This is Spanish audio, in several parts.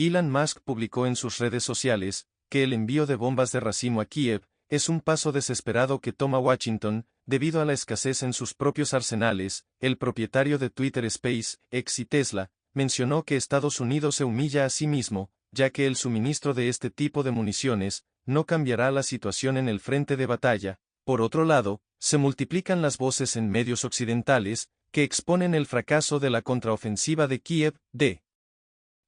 Elon Musk publicó en sus redes sociales que el envío de bombas de racimo a Kiev es un paso desesperado que toma Washington, debido a la escasez en sus propios arsenales. El propietario de Twitter SpaceX y Tesla mencionó que Estados Unidos se humilla a sí mismo, ya que el suministro de este tipo de municiones no cambiará la situación en el frente de batalla. Por otro lado, se multiplican las voces en medios occidentales que exponen el fracaso de la contraofensiva de Kiev. The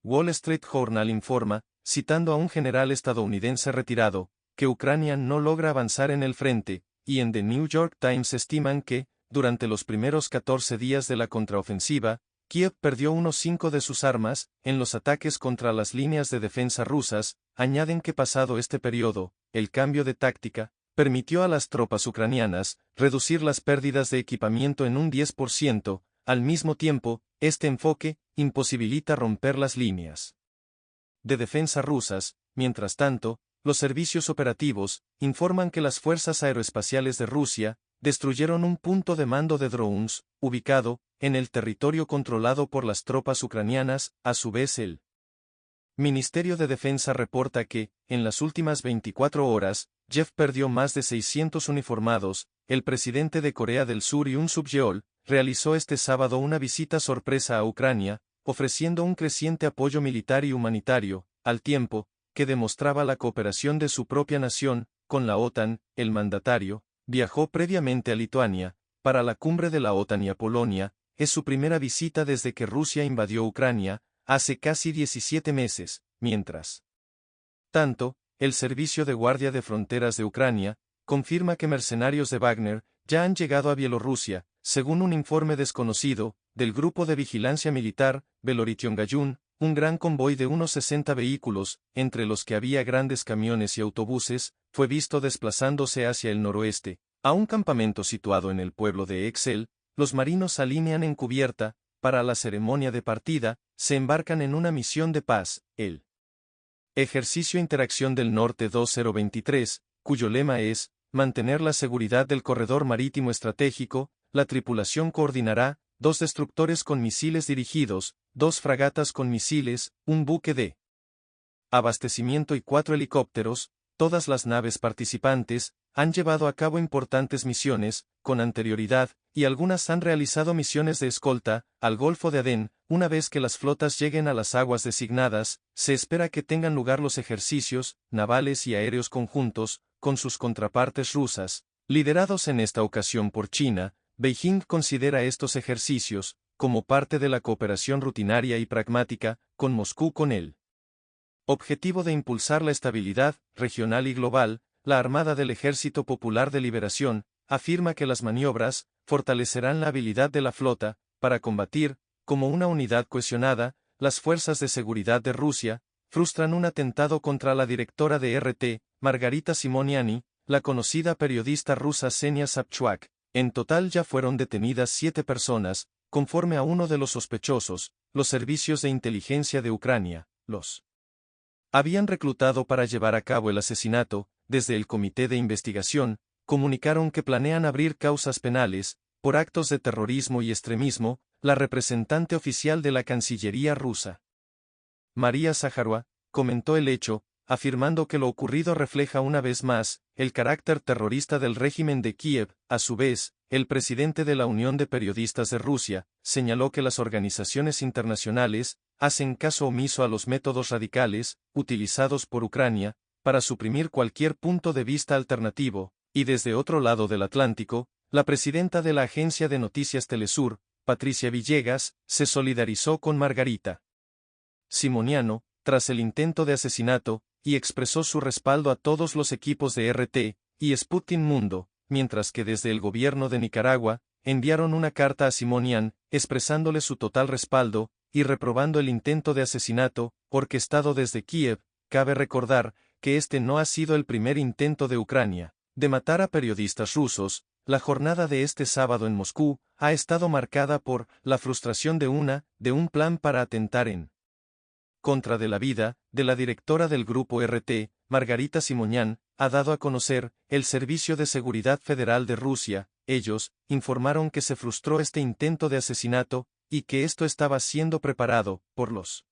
Wall Street Journal informa, citando a un general estadounidense retirado, que Ucrania no logra avanzar en el frente, y en The New York Times estiman que, durante los primeros 14 días de la contraofensiva, Kiev perdió unos 5 de sus armas en los ataques contra las líneas de defensa rusas. Añaden que pasado este periodo, el cambio de táctica permitió a las tropas ucranianas reducir las pérdidas de equipamiento en un 10%, al mismo tiempo, este enfoque imposibilita romper las líneas de defensa rusas. Mientras tanto, los servicios operativos informan que las fuerzas aeroespaciales de Rusia destruyeron un punto de mando de drones, ubicado en el territorio controlado por las tropas ucranianas. A su vez, el Ministerio de Defensa reporta que, en las últimas 24 horas, Jeff perdió más de 600 uniformados. El presidente de Corea del Sur Yoon Suk-yeol realizó este sábado una visita sorpresa a Ucrania, ofreciendo un creciente apoyo militar y humanitario, al tiempo que demostraba la cooperación de su propia nación con la OTAN. El mandatario viajó previamente a Lituania para la cumbre de la OTAN y a Polonia. Es su primera visita desde que Rusia invadió Ucrania hace casi 17 meses. Mientras tanto, el Servicio de Guardia de Fronteras de Ucrania confirma que mercenarios de Wagner ya han llegado a Bielorrusia, según un informe desconocido del Grupo de Vigilancia Militar Belorition-Gayun. Un gran convoy de unos 60 vehículos, entre los que había grandes camiones y autobuses, fue visto desplazándose hacia el noroeste, a un campamento situado en el pueblo de Excel. Los marinos se alinean en cubierta para la ceremonia de partida, se embarcan en una misión de paz, el Ejercicio Interacción del Norte 2023, cuyo lema es mantener la seguridad del corredor marítimo estratégico. La tripulación coordinará 2 destructores con misiles dirigidos, 2 fragatas con misiles, un buque de abastecimiento y 4 helicópteros. Todas las naves participantes han llevado a cabo importantes misiones con anterioridad, y algunas han realizado misiones de escolta al Golfo de Adén. Una vez que las flotas lleguen a las aguas designadas, se espera que tengan lugar los ejercicios navales y aéreos conjuntos con sus contrapartes rusas, liderados en esta ocasión por China. Beijing considera estos ejercicios como parte de la cooperación rutinaria y pragmática con Moscú con el objetivo de impulsar la estabilidad regional y global. La Armada del Ejército Popular de Liberación afirma que las maniobras fortalecerán la habilidad de la flota para combatir, como una unidad cohesionada. Las fuerzas de seguridad de Rusia frustran un atentado contra la directora de RT, Margarita Simoniani, la conocida periodista rusa Ksenia Sobchak. En total ya fueron detenidas 7 personas, conforme a uno de los sospechosos. Los servicios de inteligencia de Ucrania los habían reclutado para llevar a cabo el asesinato. Desde el Comité de Investigación comunicaron que planean abrir causas penales por actos de terrorismo y extremismo. La representante oficial de la Cancillería rusa, María Zaharova, comentó el hecho, afirmando que lo ocurrido refleja una vez más el carácter terrorista del régimen de Kiev. A su vez, el presidente de la Unión de Periodistas de Rusia señaló que las organizaciones internacionales hacen caso omiso a los métodos radicales utilizados por Ucrania para suprimir cualquier punto de vista alternativo. Y desde otro lado del Atlántico, la presidenta de la agencia de noticias Telesur, Patricia Villegas, se solidarizó con Margarita Simoniano tras el intento de asesinato, y expresó su respaldo a todos los equipos de RT y Sputnik Mundo, mientras que desde el gobierno de Nicaragua enviaron una carta a Simonian expresándole su total respaldo y reprobando el intento de asesinato orquestado desde Kiev. Cabe recordar que este no ha sido el primer intento de Ucrania de matar a periodistas rusos. La jornada de este sábado en Moscú ha estado marcada por la frustración de un plan para atentar en contra de la vida de la directora del grupo RT, Margarita Simonian, ha dado a conocer el Servicio de Seguridad Federal de Rusia. Ellos informaron que se frustró este intento de asesinato y que esto estaba siendo preparado por los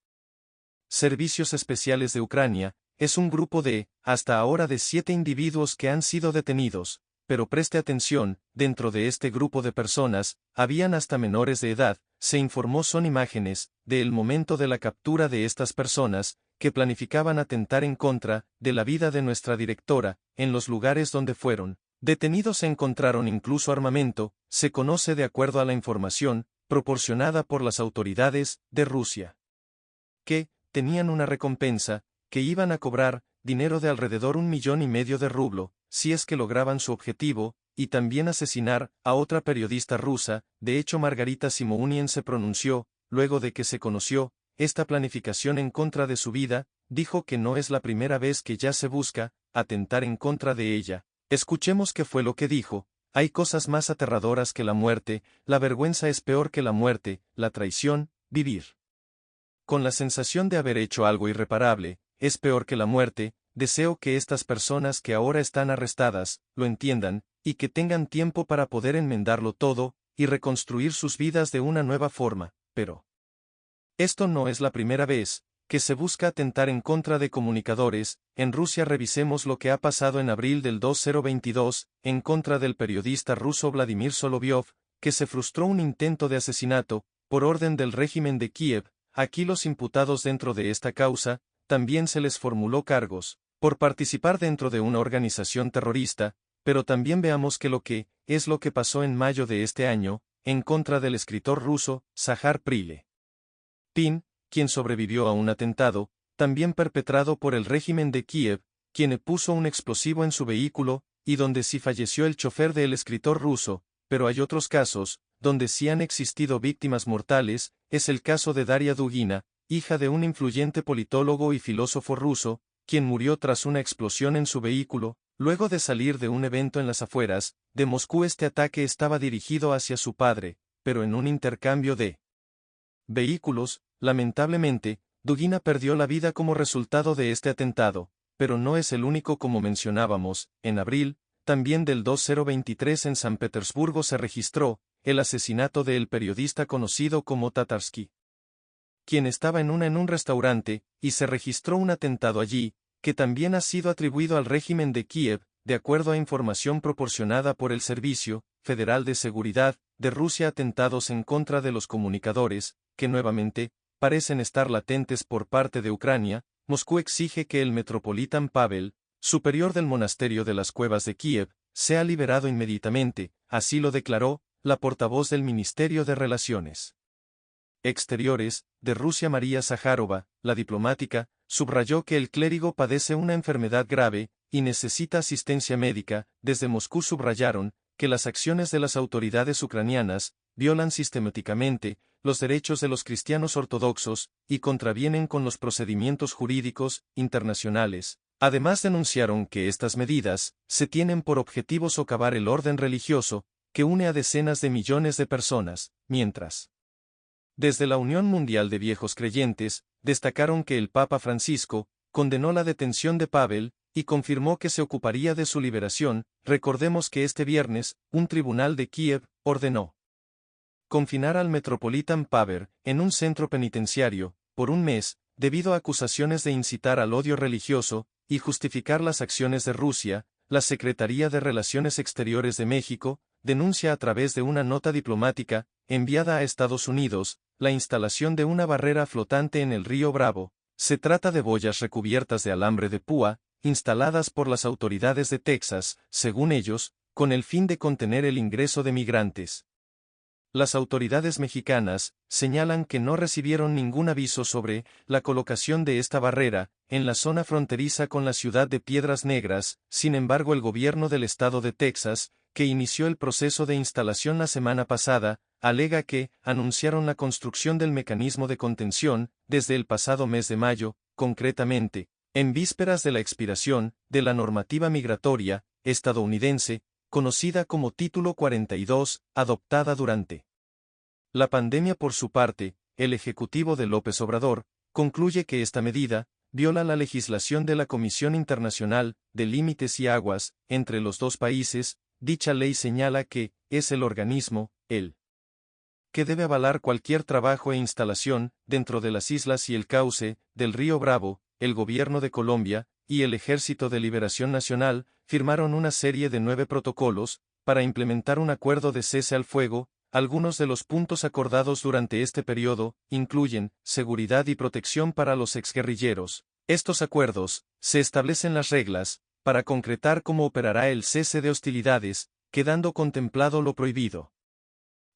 Servicios Especiales de Ucrania, es un grupo hasta ahora de 7 individuos que han sido detenidos, pero preste atención, dentro de este grupo de personas, habían hasta menores de edad, se informó son imágenes, del momento de la captura de estas personas, que planificaban atentar en contra de la vida de nuestra directora, en los lugares donde fueron detenidos se encontraron incluso armamento, se conoce de acuerdo a la información proporcionada por las autoridades de Rusia, que tenían una recompensa, que iban a cobrar dinero de alrededor 1,5 millones de rublo, si es que lograban su objetivo, y también asesinar a otra periodista rusa. De hecho Margarita Simonien se pronunció, luego de que se conoció esta planificación en contra de su vida, dijo que no es la primera vez que ya se busca atentar en contra de ella. Escuchemos qué fue lo que dijo: hay cosas más aterradoras que la muerte, la vergüenza es peor que la muerte, la traición, vivir con la sensación de haber hecho algo irreparable, es peor que la muerte. Deseo que estas personas que ahora están arrestadas, lo entiendan, y que tengan tiempo para poder enmendarlo todo, y reconstruir sus vidas de una nueva forma, pero esto no es la primera vez que se busca atentar en contra de comunicadores. En Rusia revisemos lo que ha pasado en abril del 2022, en contra del periodista ruso Vladimir Solovyov, que se frustró un intento de asesinato, por orden del régimen de Kiev. Aquí los imputados dentro de esta causa, también se les formuló cargos, por participar dentro de una organización terrorista, pero también veamos lo que pasó en mayo de este año, en contra del escritor ruso, Zahar Prilepin, quien sobrevivió a un atentado, también perpetrado por el régimen de Kiev, quien puso un explosivo en su vehículo, y donde sí falleció el chofer del escritor ruso, pero hay otros casos, donde sí han existido víctimas mortales. Es el caso de Daria Dugina, hija de un influyente politólogo y filósofo ruso, quien murió tras una explosión en su vehículo, luego de salir de un evento en las afueras de Moscú. Este ataque estaba dirigido hacia su padre, pero en un intercambio de vehículos, lamentablemente, Dugina perdió la vida como resultado de este atentado, pero no es el único. Como mencionábamos, en abril, también del 2023 en San Petersburgo se registró el asesinato del periodista conocido como Tatarsky, quien estaba en un restaurante, y se registró un atentado allí, que también ha sido atribuido al régimen de Kiev, de acuerdo a información proporcionada por el Servicio Federal de Seguridad de Rusia. Atentados en contra de los comunicadores, que nuevamente parecen estar latentes por parte de Ucrania. Moscú exige que el Metropolitan Pavel, superior del monasterio de las Cuevas de Kiev, sea liberado inmediatamente, así lo declaró la portavoz del Ministerio de Relaciones Exteriores de Rusia, María Zaharova, la diplomática, subrayó que el clérigo padece una enfermedad grave y necesita asistencia médica. Desde Moscú subrayaron que las acciones de las autoridades ucranianas violan sistemáticamente los derechos de los cristianos ortodoxos y contravienen con los procedimientos jurídicos internacionales. Además denunciaron que estas medidas se tienen por objetivo socavar el orden religioso que une a decenas de millones de personas, mientras desde la Unión Mundial de Viejos Creyentes, destacaron que el Papa Francisco condenó la detención de Pavel y confirmó que se ocuparía de su liberación. Recordemos que este viernes, un tribunal de Kiev ordenó confinar al Metropolitan Pavel en un centro penitenciario por un mes, debido a acusaciones de incitar al odio religioso y justificar las acciones de Rusia. La Secretaría de Relaciones Exteriores de México denuncia a través de una nota diplomática enviada a Estados Unidos la instalación de una barrera flotante en el río Bravo. Se trata de boyas recubiertas de alambre de púa, instaladas por las autoridades de Texas, según ellos, con el fin de contener el ingreso de migrantes. Las autoridades mexicanas señalan que no recibieron ningún aviso sobre la colocación de esta barrera en la zona fronteriza con la ciudad de Piedras Negras. Sin embargo, el gobierno del estado de Texas, que inició el proceso de instalación la semana pasada, alega que anunciaron la construcción del mecanismo de contención desde el pasado mes de mayo, concretamente, en vísperas de la expiración de la normativa migratoria estadounidense, conocida como Título 42, adoptada durante la pandemia. Por su parte, el Ejecutivo de López Obrador concluye que esta medida viola la legislación de la Comisión Internacional de Límites y Aguas entre los dos países. Dicha ley señala que es el organismo, el que debe avalar cualquier trabajo e instalación dentro de las islas y el cauce del río Bravo. El gobierno de Colombia y el Ejército de Liberación Nacional firmaron una serie de 9 protocolos para implementar un acuerdo de cese al fuego. Algunos de los puntos acordados durante este periodo incluyen seguridad y protección para los exguerrilleros. Estos acuerdos se establecen las reglas para concretar cómo operará el cese de hostilidades, quedando contemplado lo prohibido,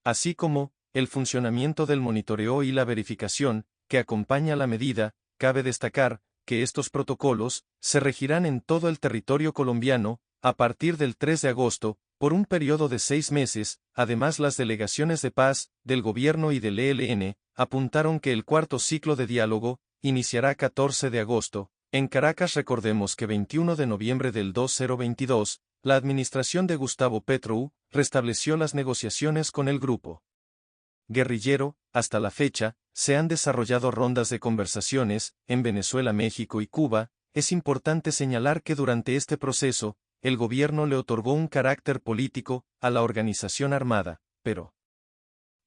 así como el funcionamiento del monitoreo y la verificación que acompaña la medida. Cabe destacar que estos protocolos se regirán en todo el territorio colombiano a partir del 3 de agosto, por un periodo de 6 meses. Además, las delegaciones de paz del gobierno y del ELN apuntaron que el cuarto ciclo de diálogo iniciará 14 de agosto. En Caracas, recordemos que 21 de noviembre del 2022, la administración de Gustavo Petro restableció las negociaciones con el grupo guerrillero. Hasta la fecha, se han desarrollado rondas de conversaciones en Venezuela, México y Cuba. Es importante señalar que durante este proceso, el gobierno le otorgó un carácter político a la organización armada, pero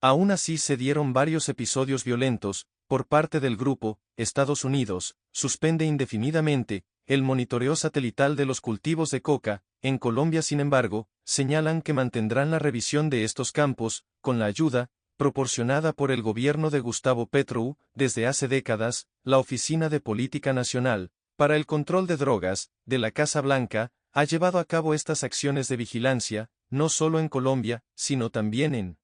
aún así se dieron varios episodios violentos por parte del grupo. Estados Unidos suspende indefinidamente el monitoreo satelital de los cultivos de coca en Colombia. Sin embargo, señalan que mantendrán la revisión de estos campos, con la ayuda proporcionada por el gobierno de Gustavo Petro. Desde hace décadas, la Oficina de Política Nacional para el Control de Drogas de la Casa Blanca ha llevado a cabo estas acciones de vigilancia, no solo en Colombia, sino también en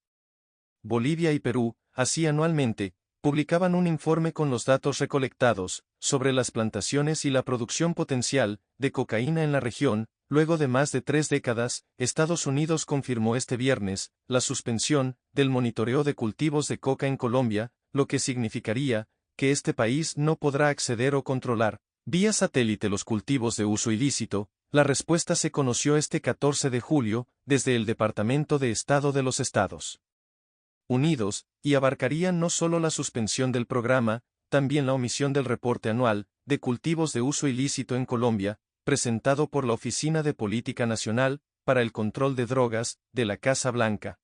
Bolivia y Perú. Así, anualmente, publicaban un informe con los datos recolectados sobre las plantaciones y la producción potencial de cocaína en la región. Luego de más de 3 décadas, Estados Unidos confirmó este viernes la suspensión del monitoreo de cultivos de coca en Colombia, lo que significaría que este país no podrá acceder o controlar vía satélite los cultivos de uso ilícito. La respuesta se conoció este 14 de julio desde el Departamento de Estado de los Estados Unidos, y abarcaría no solo la suspensión del programa, también la omisión del reporte anual de cultivos de uso ilícito en Colombia, presentado por la Oficina de Política Nacional para el Control de Drogas de la Casa Blanca.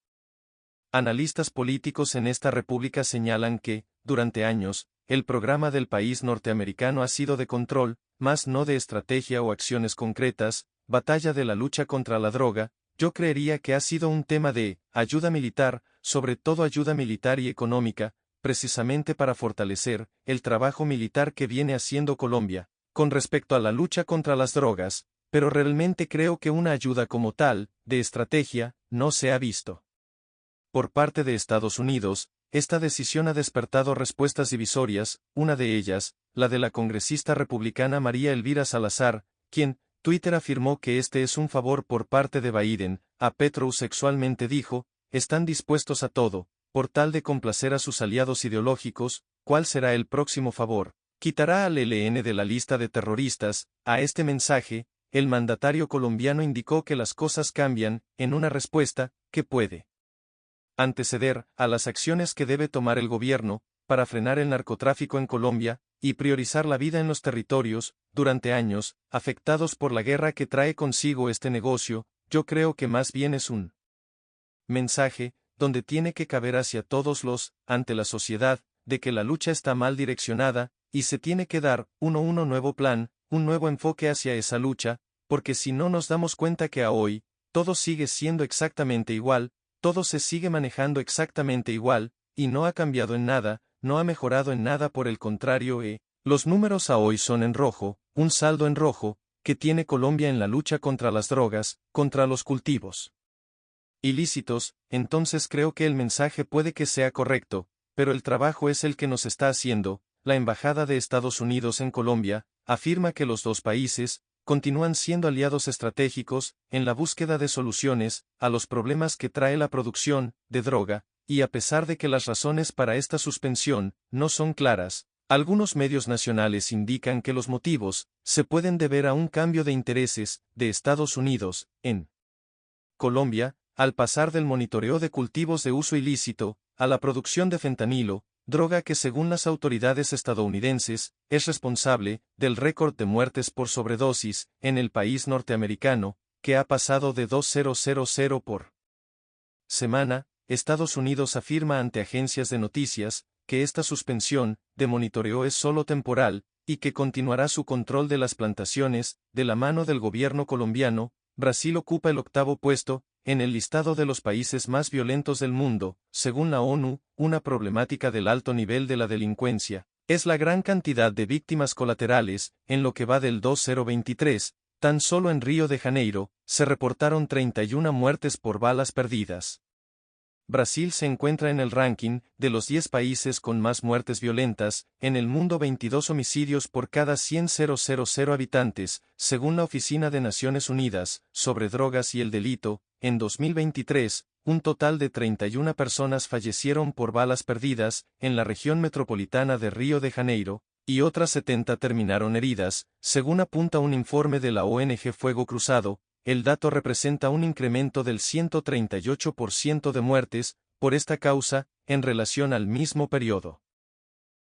Analistas políticos en esta república señalan que, durante años, el programa del país norteamericano ha sido de control, más no de estrategia o acciones concretas. Batalla de la lucha contra la droga. Yo creería que ha sido un tema de ayuda militar, sobre todo ayuda militar y económica, precisamente para fortalecer el trabajo militar que viene haciendo Colombia con respecto a la lucha contra las drogas, pero realmente creo que una ayuda como tal, de estrategia, no se ha visto. Por parte de Estados Unidos, esta decisión ha despertado respuestas divisorias. Una de ellas, la de la congresista republicana María Elvira Salazar, quien, Twitter afirmó que este es un favor por parte de Biden a Petro. Sexualmente dijo, están dispuestos a todo, por tal de complacer a sus aliados ideológicos. ¿Cuál será el próximo favor? ¿Quitará al ELN de la lista de terroristas? A este mensaje, el mandatario colombiano indicó que las cosas cambian en una respuesta que puede anteceder a las acciones que debe tomar el gobierno para frenar el narcotráfico en Colombia y priorizar la vida en los territorios durante años afectados por la guerra que trae consigo este negocio. Yo creo que más bien es un mensaje donde tiene que caber hacia todos los, ante la sociedad, de que la lucha está mal direccionada y se tiene que dar un nuevo plan, un nuevo enfoque hacia esa lucha, porque si no nos damos cuenta que a hoy todo sigue siendo exactamente igual, todo se sigue manejando exactamente igual, y no ha cambiado en nada, no ha mejorado en nada. Por el contrario, los números a hoy son en rojo, un saldo en rojo, que tiene Colombia en la lucha contra las drogas, contra los cultivos ilícitos. Entonces creo que el mensaje puede que sea correcto, pero el trabajo es el que nos está haciendo. La Embajada de Estados Unidos en Colombia afirma que los dos países continúan siendo aliados estratégicos en la búsqueda de soluciones a los problemas que trae la producción de droga, y a pesar de que las razones para esta suspensión no son claras, algunos medios nacionales indican que los motivos se pueden deber a un cambio de intereses de Estados Unidos en Colombia, al pasar del monitoreo de cultivos de uso ilícito a la producción de fentanilo, droga que según las autoridades estadounidenses es responsable del récord de muertes por sobredosis en el país norteamericano, que ha pasado de 2,000 por semana. Estados Unidos afirma ante agencias de noticias que esta suspensión de monitoreo es solo temporal y que continuará su control de las plantaciones, de la mano del gobierno colombiano. Brasil ocupa el 8º puesto en el listado de los países más violentos del mundo, según la ONU. Una problemática del alto nivel de la delincuencia es la gran cantidad de víctimas colaterales. En lo que va del 2023, tan solo en Río de Janeiro, se reportaron 31 muertes por balas perdidas. Brasil se encuentra en el ranking de los 10 países con más muertes violentas en el mundo, 22 homicidios por cada 100.000 habitantes, según la Oficina de Naciones Unidas sobre Drogas y el Delito. En 2023, un total de 31 personas fallecieron por balas perdidas en la región metropolitana de Río de Janeiro, y otras 70 terminaron heridas, según apunta un informe de la ONG Fuego Cruzado. El dato representa un incremento del 138% de muertes por esta causa en relación al mismo periodo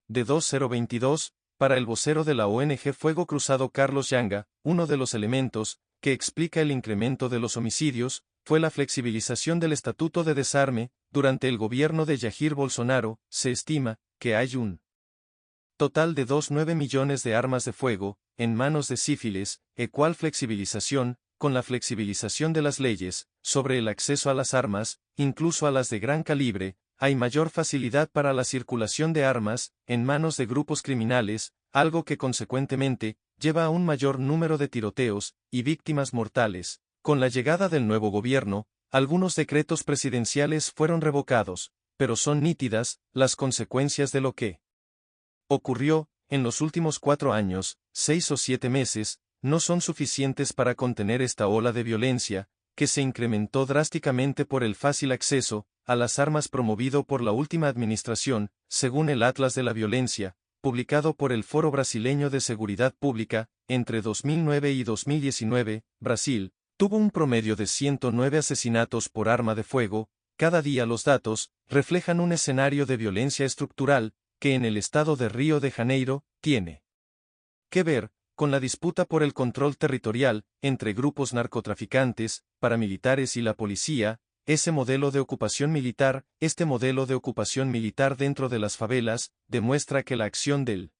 de 2022. Para el vocero de la ONG Fuego Cruzado Carlos Yanga, uno de los elementos que explica el incremento de los homicidios fue la flexibilización del Estatuto de Desarme. Durante el gobierno de Jair Bolsonaro, se estima que hay un total de 2,9 millones de armas de fuego en manos de civiles. Ecual flexibilización. Con la flexibilización de las leyes sobre el acceso a las armas, incluso a las de gran calibre, hay mayor facilidad para la circulación de armas en manos de grupos criminales, algo que consecuentemente lleva a un mayor número de tiroteos y víctimas mortales. Con la llegada del nuevo gobierno, algunos decretos presidenciales fueron revocados, pero son nítidas las consecuencias de lo que ocurrió en los últimos 4 años, 6 o 7 meses, no son suficientes para contener esta ola de violencia, que se incrementó drásticamente por el fácil acceso a las armas promovido por la última administración. Según el Atlas de la Violencia, publicado por el Foro Brasileño de Seguridad Pública, entre 2009 y 2019, Brasil tuvo un promedio de 109 asesinatos por arma de fuego cada día. Los datos reflejan un escenario de violencia estructural que en el estado de Río de Janeiro tiene que ver con la disputa por el control territorial entre grupos narcotraficantes, paramilitares y la policía. Este modelo de ocupación militar dentro de las favelas demuestra que la acción del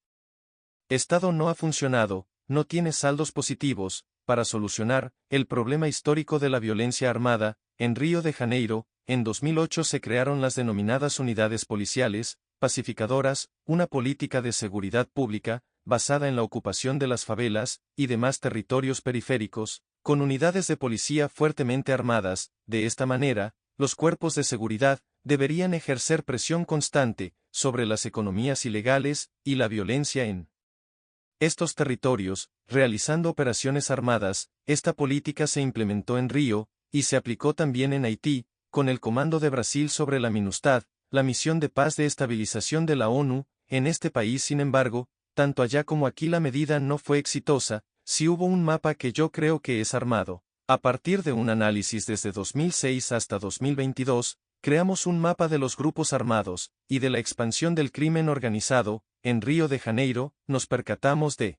Estado no ha funcionado, no tiene saldos positivos para solucionar el problema histórico de la violencia armada. En Río de Janeiro, en 2008 se crearon las denominadas unidades policiales pacificadoras, una política de seguridad pública basada en la ocupación de las favelas y demás territorios periféricos, con unidades de policía fuertemente armadas. De esta manera, los cuerpos de seguridad deberían ejercer presión constante sobre las economías ilegales y la violencia en estos territorios, realizando operaciones armadas. Esta política se implementó en Río, y se aplicó también en Haití, con el comando de Brasil sobre la MINUSTAH, la misión de paz de estabilización de la ONU. En este país, sin embargo, tanto allá como aquí la medida no fue exitosa. Si hubo un mapa que yo creo que es armado. A partir de un análisis desde 2006 hasta 2022, creamos un mapa de los grupos armados y de la expansión del crimen organizado. En Río de Janeiro, nos percatamos de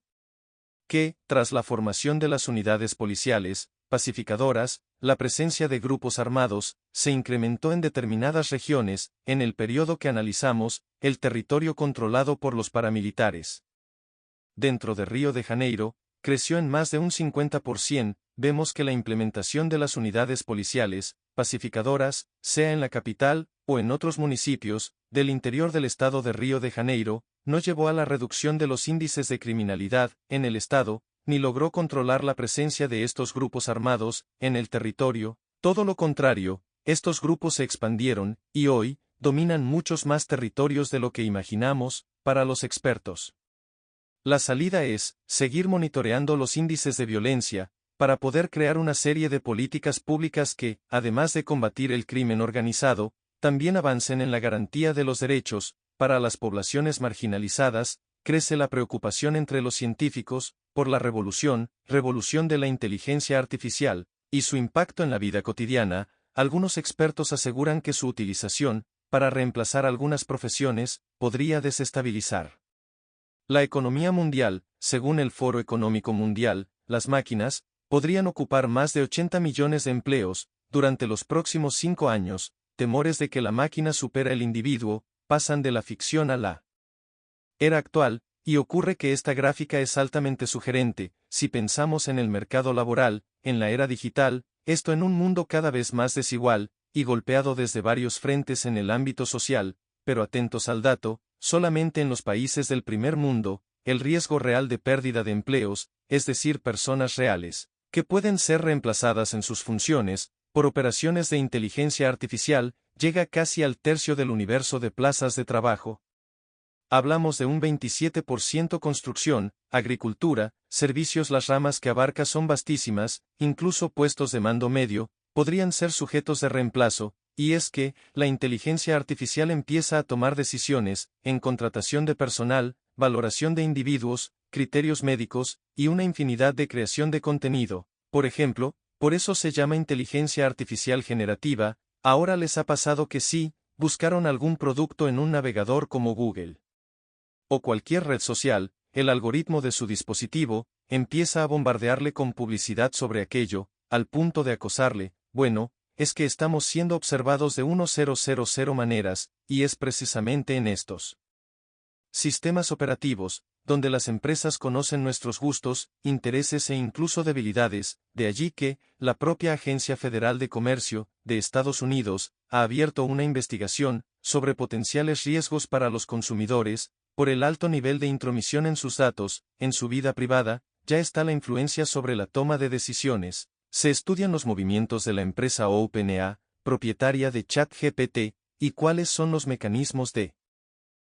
que, tras la formación de las unidades policiales pacificadoras, la presencia de grupos armados se incrementó en determinadas regiones. En el periodo que analizamos, el territorio controlado por los paramilitares dentro de Río de Janeiro creció en más de un 50%. Vemos que la implementación de las unidades policiales pacificadoras, sea en la capital o en otros municipios del interior del estado de Río de Janeiro, no llevó a la reducción de los índices de criminalidad en el estado, ni logró controlar la presencia de estos grupos armados en el territorio. Todo lo contrario, estos grupos se expandieron, y hoy dominan muchos más territorios de lo que imaginamos. Para los expertos, la salida es seguir monitoreando los índices de violencia, para poder crear una serie de políticas públicas que, además de combatir el crimen organizado, también avancen en la garantía de los derechos. Para las poblaciones marginalizadas, crece la preocupación entre los científicos por la revolución de la inteligencia artificial, y su impacto en la vida cotidiana. Algunos expertos aseguran que su utilización para reemplazar algunas profesiones podría desestabilizar la economía mundial. Según el Foro Económico Mundial, las máquinas podrían ocupar más de 80 millones de empleos durante los próximos 5 años. temores de que la máquina supera el individuo, pasan de la ficción a la era actual, y ocurre que esta gráfica es altamente sugerente, si pensamos en el mercado laboral, en la era digital, esto en un mundo cada vez más desigual, y golpeado desde varios frentes en el ámbito social, pero atentos al dato, solamente en los países del primer mundo, el riesgo real de pérdida de empleos, es decir, personas reales, que pueden ser reemplazadas en sus funciones, por operaciones de inteligencia artificial, llega casi al tercio del universo de plazas de trabajo. Hablamos de un 27% construcción, agricultura, servicios. Las ramas que abarca son vastísimas, incluso puestos de mando medio, podrían ser sujetos de reemplazo, y es que, la inteligencia artificial empieza a tomar decisiones, en contratación de personal, valoración de individuos, criterios médicos, y una infinidad de creación de contenido. Por ejemplo, por eso se llama inteligencia artificial generativa. Ahora les ha pasado que sí, buscaron algún producto en un navegador como Google o cualquier red social, el algoritmo de su dispositivo empieza a bombardearle con publicidad sobre aquello, al punto de acosarle. Bueno, es que estamos siendo observados de 1000 maneras, y es precisamente en estos sistemas operativos, donde las empresas conocen nuestros gustos, intereses e incluso debilidades. De allí que, la propia Agencia Federal de Comercio, de Estados Unidos, ha abierto una investigación sobre potenciales riesgos para los consumidores, por el alto nivel de intromisión en sus datos, en su vida privada. Ya está la influencia sobre la toma de decisiones. Se estudian los movimientos de la empresa OpenAI, propietaria de ChatGPT, y cuáles son los mecanismos de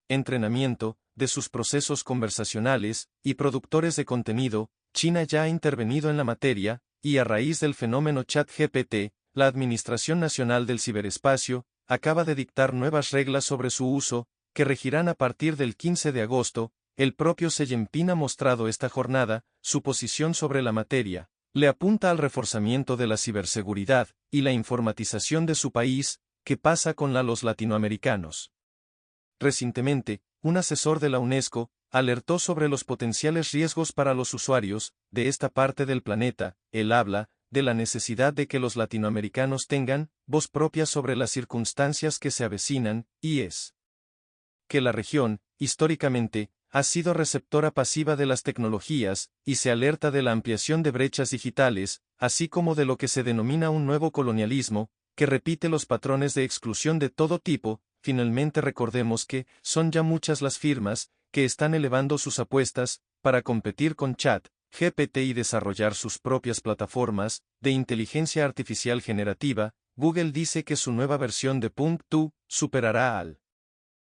entrenamiento de sus procesos conversacionales y productores de contenido. China ya ha intervenido en la materia, y a raíz del fenómeno ChatGPT, la Administración Nacional del Ciberespacio acaba de dictar nuevas reglas sobre su uso, que regirán a partir del 15 de agosto. El propio Xi Jinping ha mostrado esta jornada su posición sobre la materia. Le apunta al reforzamiento de la ciberseguridad y la informatización de su país. ¿Qué pasa con los latinoamericanos? Recientemente, un asesor de la UNESCO alertó sobre los potenciales riesgos para los usuarios de esta parte del planeta. Él habla de la necesidad de que los latinoamericanos tengan voz propia sobre las circunstancias que se avecinan, y es que la región, históricamente, ha sido receptora pasiva de las tecnologías, y se alerta de la ampliación de brechas digitales, así como de lo que se denomina un nuevo colonialismo, que repite los patrones de exclusión de todo tipo. Finalmente recordemos que son ya muchas las firmas que están elevando sus apuestas para competir con ChatGPT y desarrollar sus propias plataformas de inteligencia artificial generativa. Google dice que su nueva versión de .2 superará al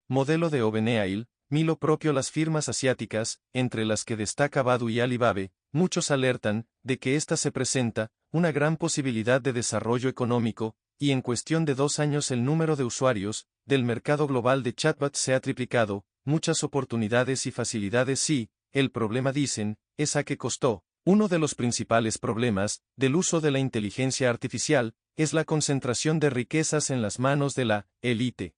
modelo de OpenAI, lo propio las firmas asiáticas, entre las que destaca Baidu y Alibaba. Muchos alertan de que esta se presenta una gran posibilidad de desarrollo económico, y en cuestión de 2 años el número de usuarios del mercado global de chatbots se ha triplicado. Muchas oportunidades y facilidades sí. El problema, dicen, es a qué costó. Uno de los principales problemas del uso de la inteligencia artificial es la concentración de riquezas en las manos de la élite.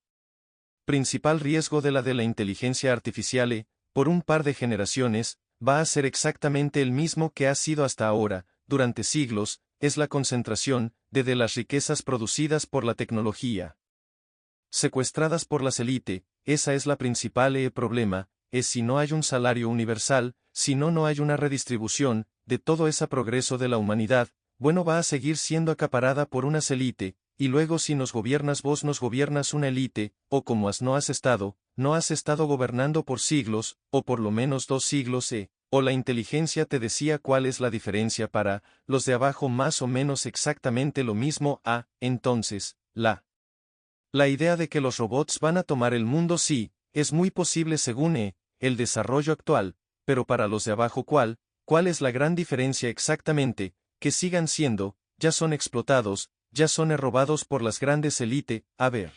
Principal riesgo de la inteligencia artificial, por un par de generaciones, va a ser exactamente el mismo que ha sido hasta ahora, durante siglos, es la concentración de las riquezas producidas por la tecnología, secuestradas por las élite. Esa es la principal problema, es si no hay un salario universal, si no hay una redistribución de todo ese progreso de la humanidad, bueno, va a seguir siendo acaparada por unas élite. Y luego, si nos gobiernas vos, nos gobiernas una élite, o como no has estado gobernando por siglos, o por lo menos 2 siglos, o la inteligencia te decía cuál es la diferencia para los de abajo, más o menos exactamente lo mismo. Entonces, la idea de que los robots van a tomar el mundo sí, es muy posible según el desarrollo actual, pero para los de abajo, ¿cuál es la gran diferencia exactamente? Que sigan siendo, ya son explotados, ya son robados por las grandes élite. A ver.